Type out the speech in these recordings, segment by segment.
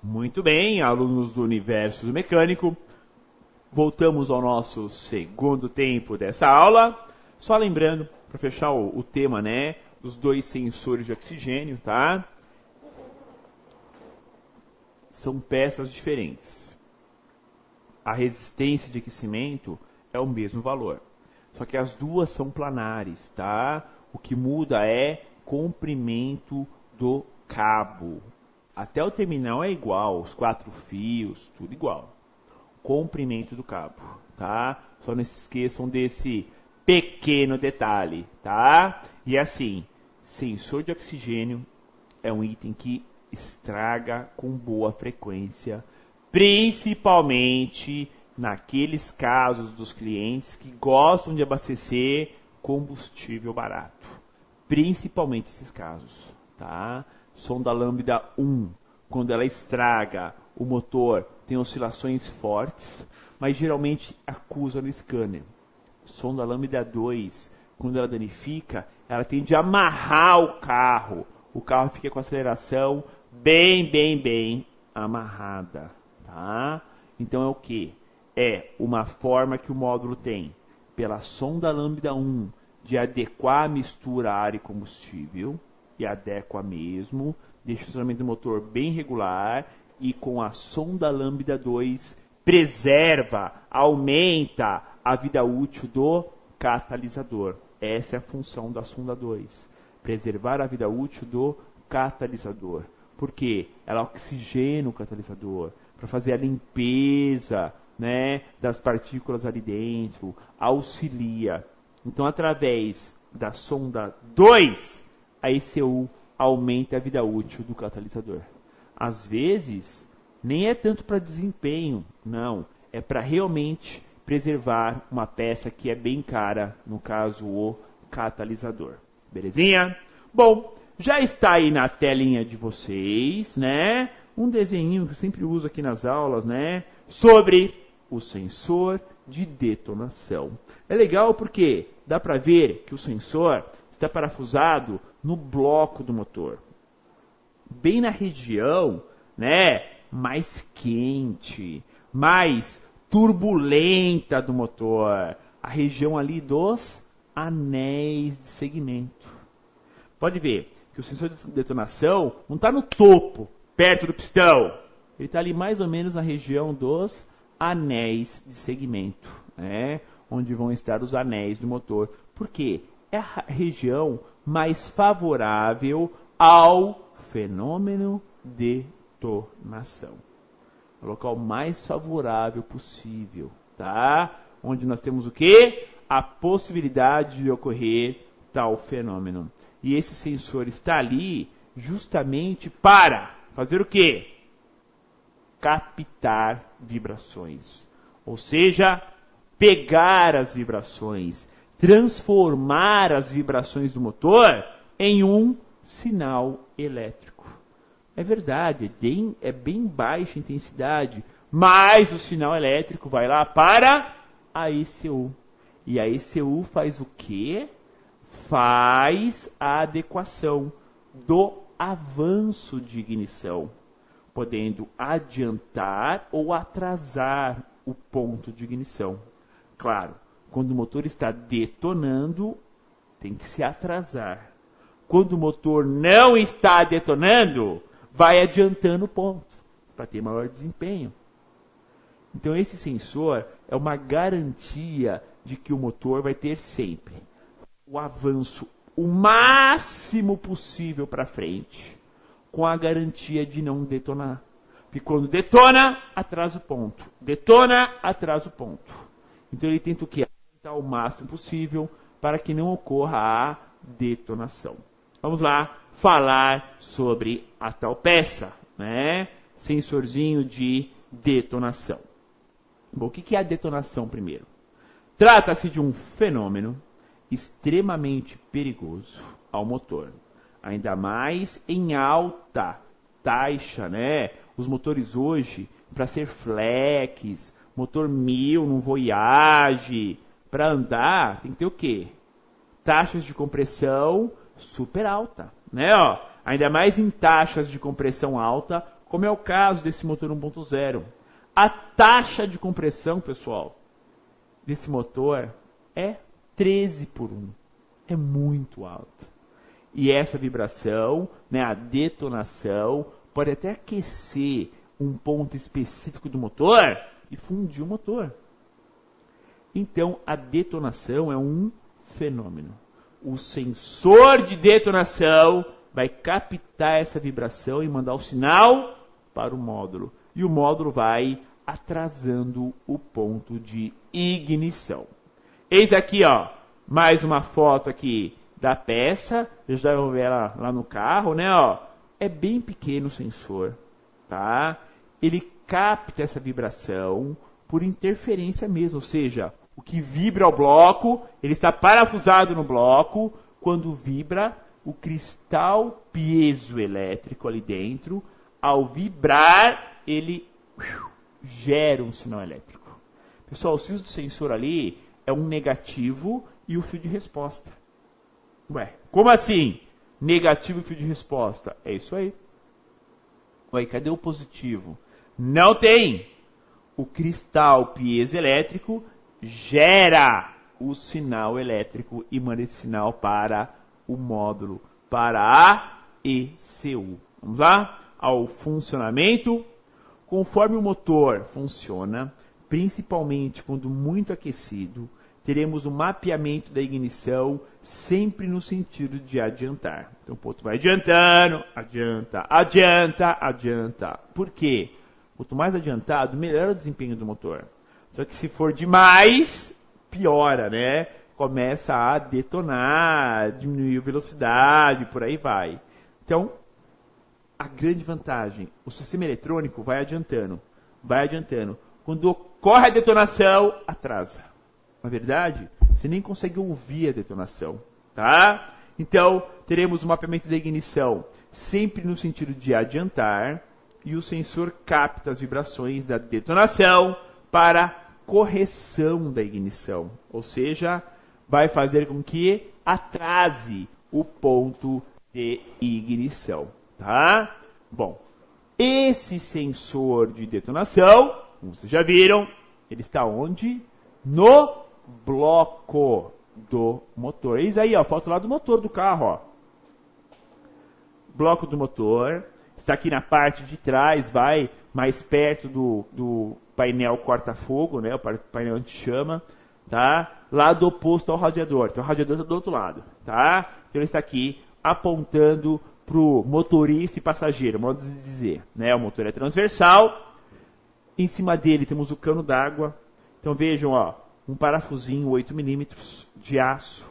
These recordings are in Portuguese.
Muito bem, alunos do Universo do Mecânico, voltamos ao nosso segundo tempo dessa aula. Só lembrando, para fechar o tema, né, dos dois sensores de oxigênio, tá? São peças diferentes. A resistência de aquecimento é o mesmo valor, só que as duas são planares, tá? O que muda é comprimento do cabo. Até o terminal é igual, os 4 fios, tudo igual. Comprimento do cabo, tá? Só não se esqueçam desse pequeno detalhe, tá? E assim, sensor de oxigênio é um item que estraga com boa frequência, principalmente naqueles casos dos clientes que gostam de abastecer combustível barato. Principalmente esses casos, tá? Sonda lambda 1, quando ela estraga, o motor tem oscilações fortes, mas geralmente acusa no scanner. Sonda lambda 2, quando ela danifica, ela tende a amarrar o carro fica com a aceleração bem amarrada, tá? Então é o que? É uma forma que o módulo tem, pela sonda lambda 1, de adequar a mistura ar e combustível, e adequa mesmo, deixa o funcionamento do motor bem regular, e com a sonda lambda 2 preserva, aumenta a vida útil do catalisador. Essa é a função da sonda 2, preservar a vida útil do catalisador. Por quê? Ela oxigena o catalisador para fazer a limpeza, né, das partículas ali dentro, auxilia. Então, através da sonda 2, a ECU aumenta a vida útil do catalisador. Às vezes, nem é tanto para desempenho, não. É para realmente preservar uma peça que é bem cara, no caso, o catalisador. Belezinha? Bom, já está aí na telinha de vocês, né? Um desenho que eu sempre uso aqui nas aulas, né? Sobre o sensor de detonação. É legal porque dá para ver que o sensor está parafusado no bloco do motor, bem na região, né, mais quente, mais turbulenta do motor, a região ali dos anéis de segmento. Pode ver que o sensor de detonação não está no topo, perto do pistão, ele está ali mais ou menos na região dos anéis de segmento, né, onde vão estar os anéis do motor. Por quê? É a região mais favorável ao fenômeno de detonação. O local mais favorável possível, tá? Onde nós temos o quê? A possibilidade de ocorrer tal fenômeno. E esse sensor está ali justamente para fazer o quê? Captar vibrações. Ou seja, pegar as vibrações, transformar as vibrações do motor em um sinal elétrico. É verdade, é bem baixa intensidade, mas o sinal elétrico vai lá para a ECU. E a ECU faz o quê? Faz a adequação do avanço de ignição, podendo adiantar ou atrasar o ponto de ignição. Claro, quando o motor está detonando, tem que se atrasar. Quando o motor não está detonando, vai adiantando o ponto, para ter maior desempenho. Então esse sensor é uma garantia de que o motor vai ter sempre o avanço o máximo possível para frente, com a garantia de não detonar. Porque quando detona, atrasa o ponto. Detona, atrasa o ponto. Então ele tenta o quê? Aumentar o máximo possível para que não ocorra a detonação. Vamos lá falar sobre a tal peça, né? Sensorzinho de detonação. Bom, o que é a detonação primeiro? Trata-se de um fenômeno extremamente perigoso ao motor, ainda mais em alta taxa, né? Os motores hoje, para ser flex, motor 1000 no Voyage, para andar, tem que ter o quê? Taxas de compressão super alta, né? Ó, ainda mais em taxas de compressão alta, como é o caso desse motor 1.0. A taxa de compressão, pessoal, desse motor é 13 por 1. É muito alto. E essa vibração, né, a detonação, pode até aquecer um ponto específico do motor e fundir o motor. Então, a detonação é um fenômeno. O sensor de detonação vai captar essa vibração e mandar o sinal para o módulo. E o módulo vai atrasando o ponto de ignição. Eis aqui, ó, mais uma foto aqui da peça. Eu já vou ver ela lá no carro, né? Ó, é bem pequeno o sensor, tá? Ele capta essa vibração por interferência mesmo, ou seja, o que vibra o bloco, ele está parafusado no bloco. Quando vibra, o cristal piezoelétrico ali dentro, ao vibrar, ele gera um sinal elétrico. Pessoal, o fio do sensor ali é um negativo e o fio de resposta. Ué, como assim? Negativo e fio de resposta. É isso aí. Ué, cadê o positivo? Não tem! O cristal piezoelétrico gera o sinal elétrico e manda esse sinal para o módulo, para a ECU. Vamos lá? Ao funcionamento. Conforme o motor funciona, principalmente quando muito aquecido, teremos o mapeamento da ignição sempre no sentido de adiantar. Então o ponto vai adiantando, adianta, adianta, adianta. Por quê? Quanto mais adiantado, melhora o desempenho do motor. Só que se for demais, piora, né? Começa a detonar, diminuir a velocidade, por aí vai. Então, a grande vantagem, o sistema eletrônico vai adiantando, vai adiantando. Quando ocorre a detonação, atrasa. Na verdade, você nem consegue ouvir a detonação, tá? Então, teremos o mapeamento da ignição sempre no sentido de adiantar e o sensor capta as vibrações da detonação para correção da ignição, ou seja, vai fazer com que atrase o ponto de ignição, tá? Bom, esse sensor de detonação, como vocês já viram, ele está onde? No bloco do motor. Eis aí, ó, foto lá do motor do carro, ó. Bloco do motor, está aqui na parte de trás, vai mais perto do painel corta-fogo, né, o painel anti-chama, tá? Lado oposto ao radiador. Então o radiador está do outro lado, tá? Então ele está aqui apontando para o motorista e passageiro, modo de dizer, né? O motor é transversal. Em cima dele temos o cano d'água. Então vejam, ó, um parafusinho 8 mm de aço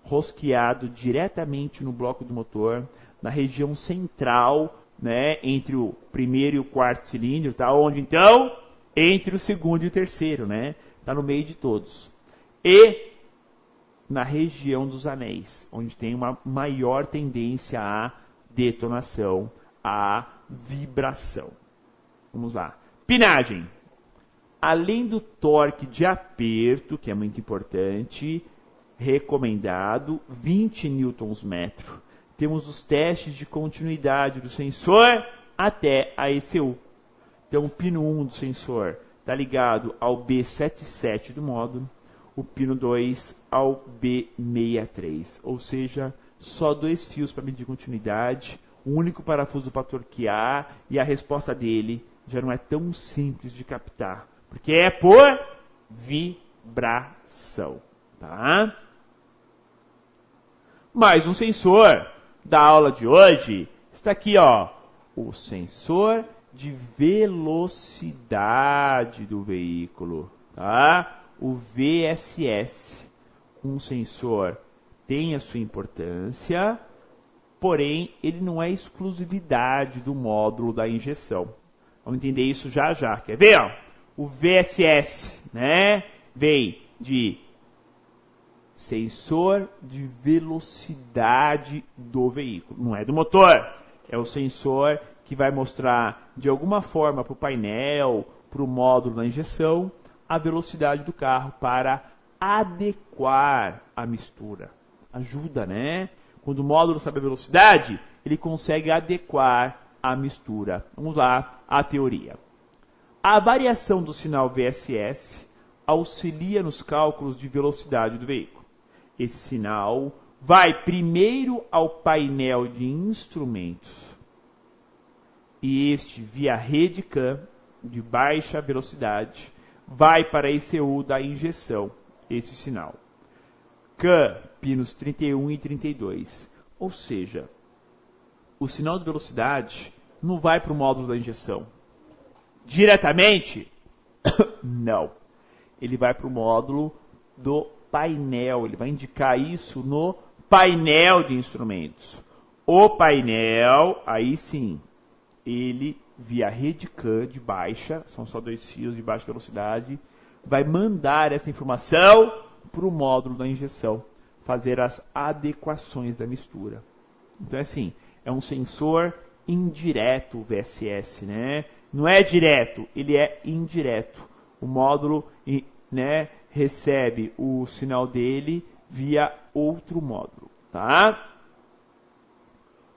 rosqueado diretamente no bloco do motor, na região central, né, entre o primeiro e o quarto cilindro, tá? Onde então? Entre o segundo e o terceiro, né? Tá no meio de todos. E na região dos anéis, onde tem uma maior tendência à detonação, à vibração. Vamos lá. Pinagem. Além do torque de aperto, que é muito importante, recomendado 20 Nm, temos os testes de continuidade do sensor até a ECU. Então, o pino 1 do sensor está ligado ao B77 do módulo, o pino 2 ao B63, ou seja, só 2 fios para medir continuidade, um único parafuso para torquear, e a resposta dele já não é tão simples de captar, porque é por vibração, tá? Mais um sensor da aula de hoje está aqui, ó, o sensor de velocidade do veículo, tá? O VSS. Um sensor tem a sua importância, porém ele não é exclusividade do módulo da injeção. Vamos entender isso já já. Quer ver? Ó? O VSS, né? Vem de sensor de velocidade do veículo. Não é do motor. É o sensor que vai mostrar de alguma forma para o painel, para o módulo da injeção, a velocidade do carro para adequar a mistura. Ajuda, né? Quando o módulo sabe a velocidade, ele consegue adequar a mistura. Vamos lá, a teoria. A variação do sinal VSS auxilia nos cálculos de velocidade do veículo. Esse sinal vai primeiro ao painel de instrumentos e este, via rede CAN de baixa velocidade, vai para a ECU da injeção, esse sinal. CAN, pinos 31 e 32. Ou seja, o sinal de velocidade não vai para o módulo da injeção. Diretamente? Não. Ele vai para o módulo do painel. Ele vai indicar isso no painel de instrumentos. O painel, aí sim, ele, via rede CAN de baixa, são só 2 fios de baixa velocidade, vai mandar essa informação para o módulo da injeção, fazer as adequações da mistura. Então, assim, é um sensor indireto o VSS, né? Não é direto, ele é indireto. O módulo, né, recebe o sinal dele via outro módulo, tá?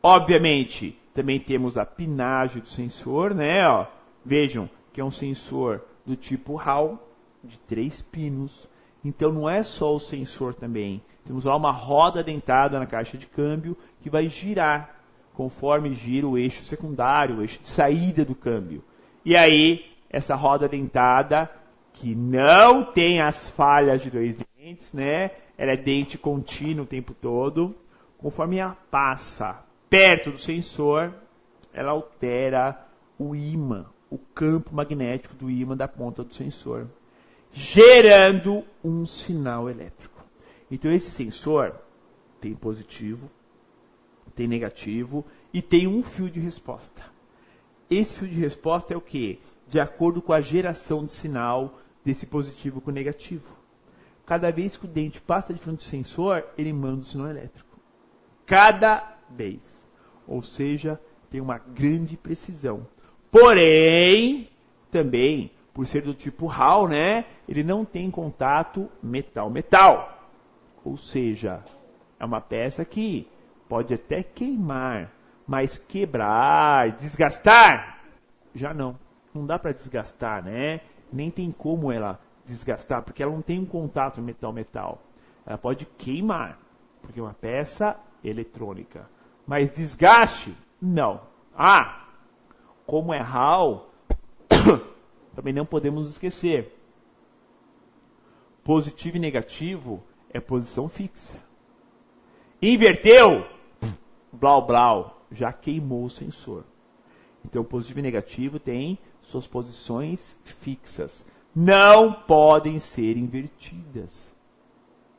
Obviamente, também temos a pinagem do sensor, né? Ó, vejam que é um sensor do tipo Hall, de 3 pinos. Então, não é só o sensor também. Temos lá uma roda dentada na caixa de câmbio que vai girar conforme gira o eixo secundário, o eixo de saída do câmbio. E aí, essa roda dentada, que não tem as falhas de 2 dentes, né? Ela é dente contínuo o tempo todo. Conforme ela passa perto do sensor, ela altera o ímã, o campo magnético do ímã da ponta do sensor, gerando um sinal elétrico. Então, esse sensor tem positivo, tem negativo e tem um fio de resposta. Esse fio de resposta é o quê? De acordo com a geração de sinal desse positivo com negativo. Cada vez que o dente passa de frente do sensor, ele manda o sinal elétrico. Cada vez. Ou seja, tem uma grande precisão. Porém, também, por ser do tipo Hall, né, ele não tem contato metal-metal. Ou seja, é uma peça que pode até queimar, mas quebrar, desgastar, já não. Não dá para desgastar, né? Nem tem como ela desgastar, porque ela não tem um contato metal-metal. Ela pode queimar, porque é uma peça eletrônica. Mas desgaste, não. Ah, como é Hall, também não podemos esquecer. Positivo e negativo é posição fixa. Inverteu, blau blau, já queimou o sensor. Então, positivo e negativo têm suas posições fixas. Não podem ser invertidas.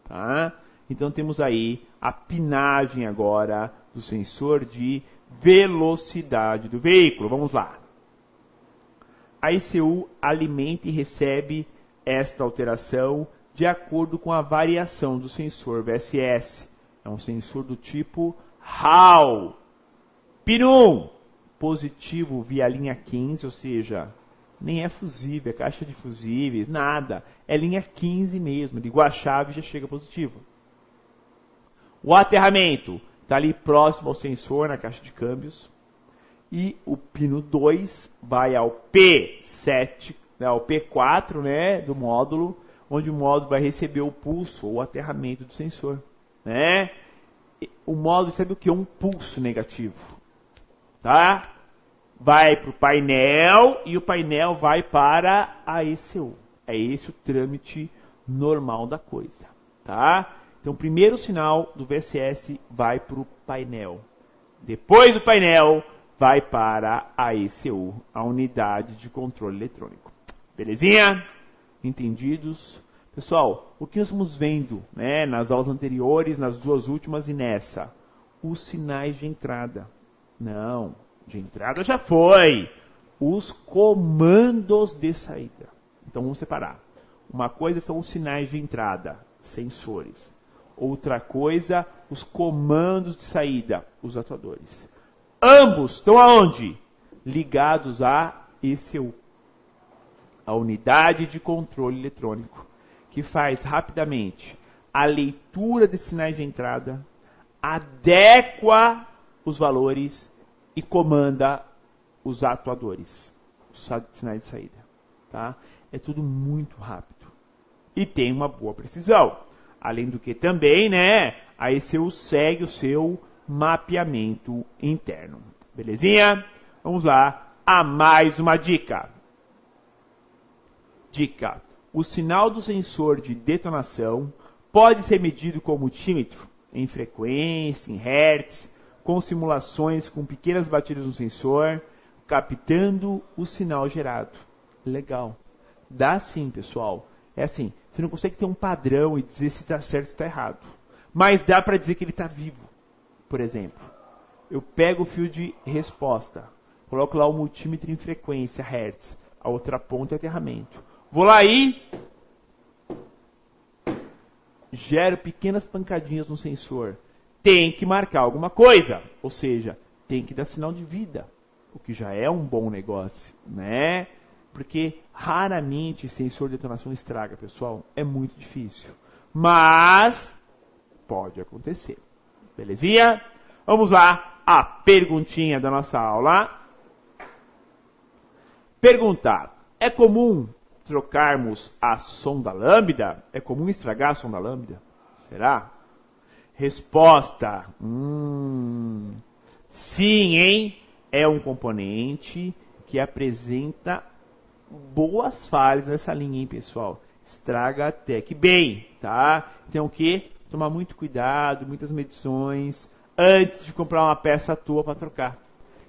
Tá? Então, temos aí a pinagem agora do sensor de velocidade do veículo. Vamos lá. A ECU alimenta e recebe esta alteração de acordo com a variação do sensor VSS. É um sensor do tipo Hall. Pino 1, positivo via linha 15, ou seja, nem é fusível, é caixa de fusíveis, nada. É linha 15 mesmo, ligou a chave e já chega positivo. O aterramento está ali próximo ao sensor na caixa de câmbios. E o pino 2 vai ao P7, ao P4, né, do módulo, onde o módulo vai receber o pulso ou o aterramento do sensor. Né? O módulo sabe o que? Um pulso negativo. Tá? Vai para o painel e o painel vai para a ECU. É esse o trâmite normal da coisa. Tá? Então, o primeiro sinal do VSS vai para o painel. Depois do painel, vai para a ECU, a unidade de controle eletrônico. Belezinha? Entendidos? Pessoal, o que nós estamos vendo, né, nas aulas anteriores, nas duas últimas e nessa? Os sinais de entrada. Não, de entrada já foi. Os comandos de saída. Então vamos separar. Uma coisa são os sinais de entrada, sensores. Outra coisa, os comandos de saída, os atuadores. Ambos estão aonde? Ligados à ECU, a unidade de controle eletrônico, que faz rapidamente a leitura de sinais de entrada, adequa os valores e comanda os atuadores, os sinais de saída. Tá? É tudo muito rápido. E tem uma boa precisão. Além do que também, né? Aí você segue o seu mapeamento interno. Belezinha? Vamos lá a mais uma dica. Dica. O sinal do sensor de detonação pode ser medido com multímetro, em frequência, em hertz, com simulações com pequenas batidas no sensor, captando o sinal gerado. Legal. Dá sim, pessoal. É assim, você não consegue ter um padrão e dizer se está certo ou está errado. Mas dá para dizer que ele está vivo. Por exemplo, eu pego o fio de resposta, coloco lá o multímetro em frequência, hertz, a outra ponta é aterramento. Vou lá e gero pequenas pancadinhas no sensor. Tem que marcar alguma coisa, ou seja, tem que dar sinal de vida, o que já é um bom negócio, né? Porque raramente sensor de detonação estraga, pessoal, é muito difícil. Mas pode acontecer. Belezinha? Vamos lá, a perguntinha da nossa aula. Perguntar: é comum trocarmos a sonda lambda? É comum estragar a sonda lambda? Será? Resposta: sim, hein? É um componente que apresenta boas falhas nessa linha, hein, pessoal? Estraga até que bem, tá? Então o que? Tomar muito cuidado, muitas medições, antes de comprar uma peça à toa para trocar.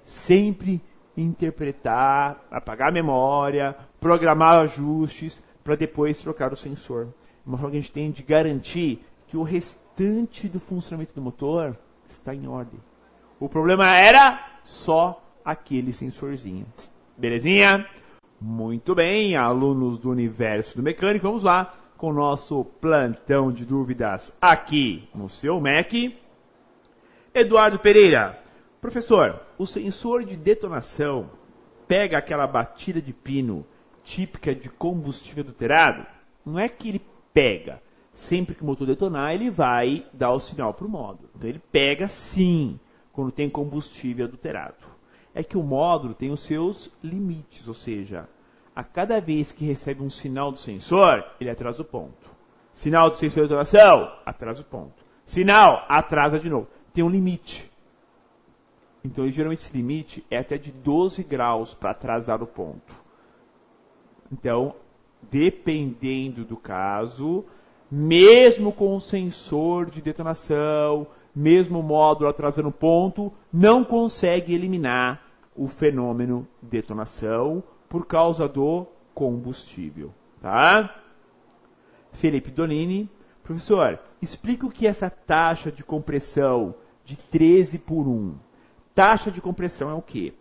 Sempre interpretar, apagar a memória, programar ajustes para depois trocar o sensor. Uma forma que a gente tem de garantir que o restante do funcionamento do motor está em ordem. O problema era só aquele sensorzinho. Belezinha? Muito bem, alunos do Universo do Mecânico, vamos lá com o nosso plantão de dúvidas aqui no seu MEC. Eduardo Pereira. Professor, o sensor de detonação pega aquela batida de pino típica de combustível adulterado? Não é que ele pega. Sempre que o motor detonar, ele vai dar o sinal para o módulo. Então ele pega sim, quando tem combustível adulterado. É que o módulo tem os seus limites, ou seja, a cada vez que recebe um sinal do sensor, ele atrasa o ponto. Sinal do sensor de detonação, atrasa o ponto. Sinal, atrasa de novo. Tem um limite. Então, geralmente, esse limite é até de 12 graus para atrasar o ponto. Então, dependendo do caso, mesmo com o sensor de detonação, mesmo o módulo atrasando o ponto, não consegue eliminar o fenômeno detonação por causa do combustível. Tá? Felipe Donini. Professor, explica o que é essa taxa de compressão de 13/1. Taxa de compressão é o quê?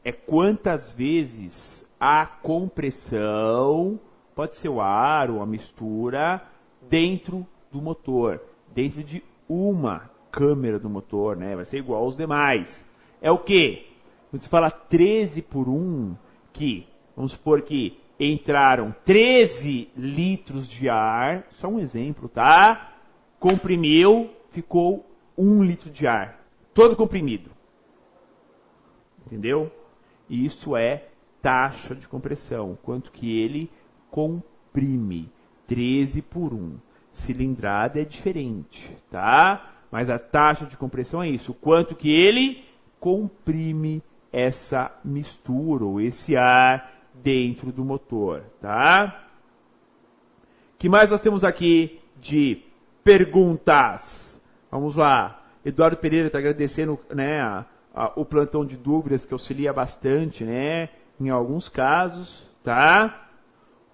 É quantas vezes a compressão, pode ser o ar ou a mistura, dentro do motor, dentro de uma câmera do motor, né? Vai ser igual aos demais. É o quê? Quando se fala 13/1, que vamos supor que entraram 13 litros de ar, só um exemplo, tá? Comprimiu, ficou 1 litro de ar. Todo comprimido. Entendeu? Isso é taxa de compressão. Quanto que ele comprime. 13/1. Cilindrada é diferente, tá? Mas a taxa de compressão é isso. Quanto que ele comprime essa mistura ou esse ar dentro do motor, tá? O que mais nós temos aqui de perguntas? Vamos lá. Eduardo Pereira está agradecendo, né, o plantão de dúvidas que auxilia bastante, né, em alguns casos, tá?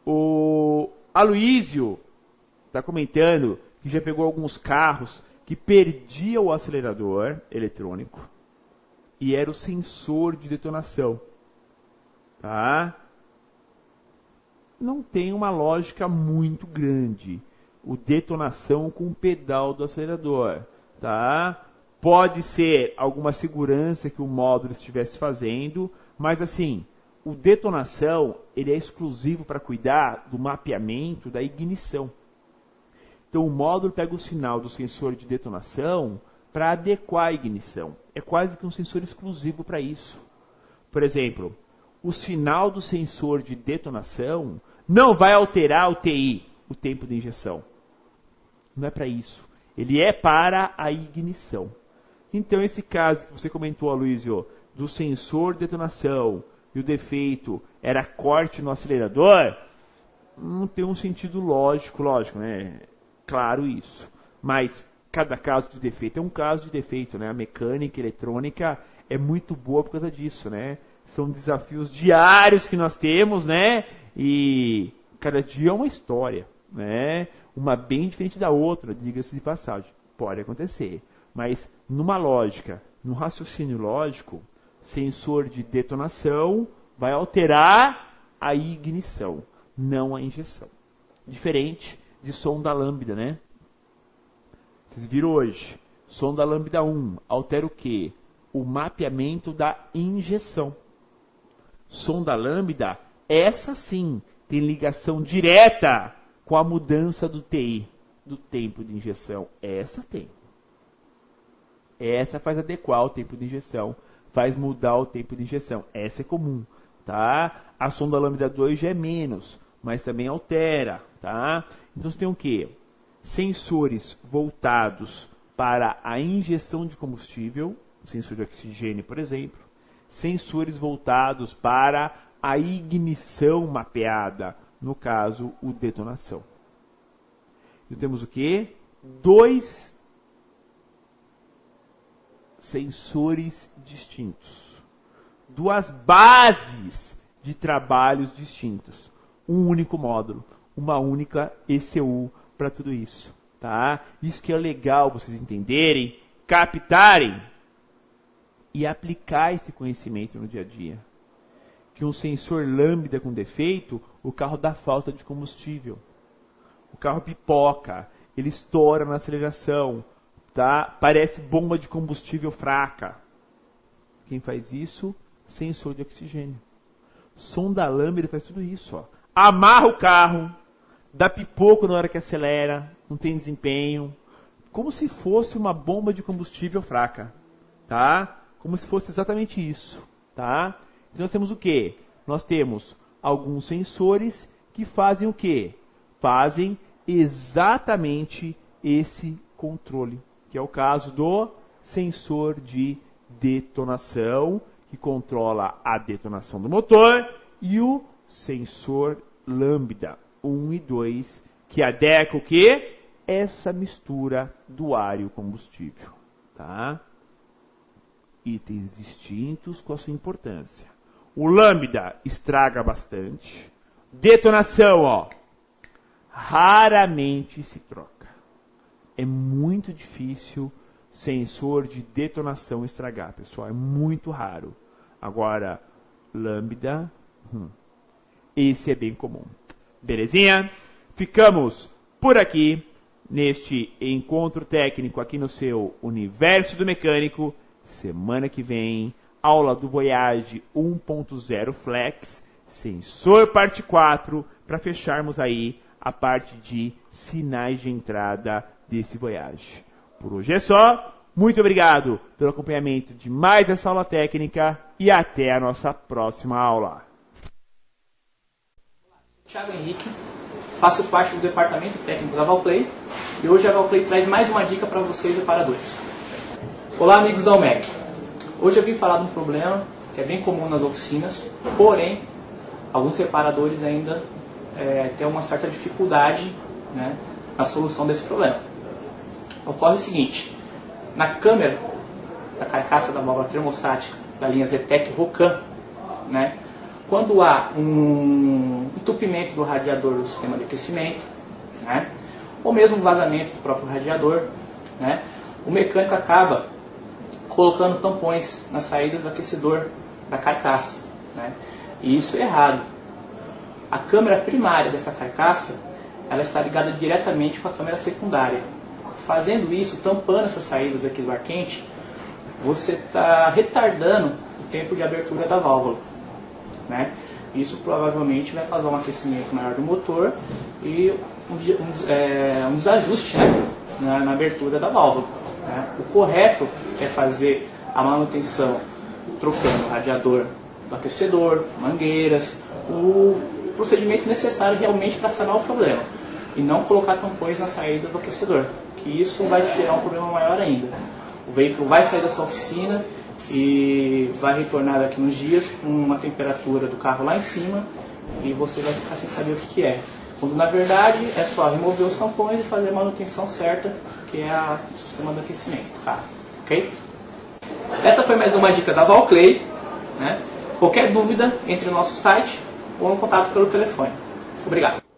O Aloísio está comentando que já pegou alguns carros que perdia o acelerador eletrônico e era o sensor de detonação, tá? Não tem uma lógica muito grande o detonação com o pedal do acelerador. Tá? Pode ser alguma segurança que o módulo estivesse fazendo, mas assim, o detonação ele é exclusivo para cuidar do mapeamento da ignição. Então o módulo pega o sinal do sensor de detonação para adequar a ignição. É quase que um sensor exclusivo para isso. Por exemplo, o sinal do sensor de detonação não vai alterar o TI, o tempo de injeção. Não é para isso. Ele é para a ignição. Então, esse caso que você comentou, Aloysio, do sensor de detonação e o defeito era corte no acelerador, não tem um sentido lógico, né? Claro isso. Mas cada caso de defeito é um caso de defeito, né? A mecânica eletrônica é muito boa por causa disso, né? São desafios diários que nós temos, né? E cada dia é uma história, né? Uma bem diferente da outra, diga-se de passagem. Pode acontecer. Mas numa lógica, num raciocínio lógico, sensor de detonação vai alterar a ignição, não a injeção. Diferente de sonda lambda, né? Vocês viram hoje, sonda lambda 1 altera o quê? O mapeamento da injeção. Sonda lambda, essa sim, tem ligação direta com a mudança do TI, do tempo de injeção. Essa tem. Essa faz adequar o tempo de injeção, faz mudar o tempo de injeção. Essa é comum, tá? A sonda lambda 2 já é menos, mas também altera, tá? Então você tem o quê? Sensores voltados para a injeção de combustível, sensor de oxigênio, por exemplo. Sensores voltados para a ignição mapeada, no caso, o detonação. Então temos o quê? 2 sensores distintos. 2 bases de trabalhos distintos. Um único módulo, uma única ECU para tudo isso. Tá? Isso que é legal vocês entenderem, captarem e aplicar esse conhecimento no dia a dia. Que um sensor lambda com defeito, o carro dá falta de combustível. O carro pipoca, ele estoura na aceleração, tá? Parece bomba de combustível fraca. Quem faz isso? Sensor de oxigênio. Sonda lambda faz tudo isso. Ó. Amarra o carro, dá pipoco na hora que acelera, não tem desempenho, como se fosse uma bomba de combustível fraca. Tá? Como se fosse exatamente isso. Tá? Então nós temos o quê? Nós temos alguns sensores que fazem o quê? Fazem exatamente esse controle, que é o caso do sensor de detonação, que controla a detonação do motor, e o sensor lambda 1 e 2, que adequa o quê? Essa mistura do ar e o combustível. Tá? Itens distintos com a sua importância. O lambda estraga bastante. Detonação, ó, raramente se troca. É muito difícil sensor de detonação estragar, pessoal. É muito raro. Agora, lambda, esse é bem comum. Belezinha? Ficamos por aqui neste encontro técnico aqui no seu Universo do Mecânico. Semana que vem, aula do Voyage 1.0 Flex, sensor parte 4, para fecharmos aí a parte de sinais de entrada desse Voyage. Por hoje é só. Muito obrigado pelo acompanhamento de mais essa aula técnica e até a nossa próxima aula. Thiago Henrique, faço parte do departamento técnico da Valplay e hoje a Valplay traz mais uma dica para vocês reparadores. Olá, amigos da UMEC. Hoje eu vim falar de um problema que é bem comum nas oficinas, porém, alguns reparadores ainda têm uma certa dificuldade, né, na solução desse problema. Ocorre o seguinte, na câmera da carcaça da válvula termostática da linha Zetec Rocan, né, quando há um entupimento do radiador do sistema de aquecimento, né, ou mesmo um vazamento do próprio radiador, né, o mecânico acaba colocando tampões nas saídas do aquecedor da carcaça, né? E isso é errado. A câmera primária dessa carcaça, ela está ligada diretamente com a câmera secundária. Fazendo isso, tampando essas saídas aqui do ar quente, você está retardando o tempo de abertura da válvula, né? Isso provavelmente vai causar um aquecimento maior do motor e um desajuste, né, na abertura da válvula. O correto é fazer a manutenção trocando o radiador do aquecedor, mangueiras, o procedimento necessário realmente para sanar o problema. E não colocar tampões na saída do aquecedor, que isso vai te gerar um problema maior ainda. O veículo vai sair da sua oficina e vai retornar daqui uns dias com uma temperatura do carro lá em cima e você vai ficar sem saber o que é. Quando na verdade é só remover os tampões e fazer a manutenção certa, que é o sistema de aquecimento do carro. Ok? Essa foi mais uma dica da Valclay, né? Qualquer dúvida, entre no nosso site ou no contato pelo telefone. Obrigado.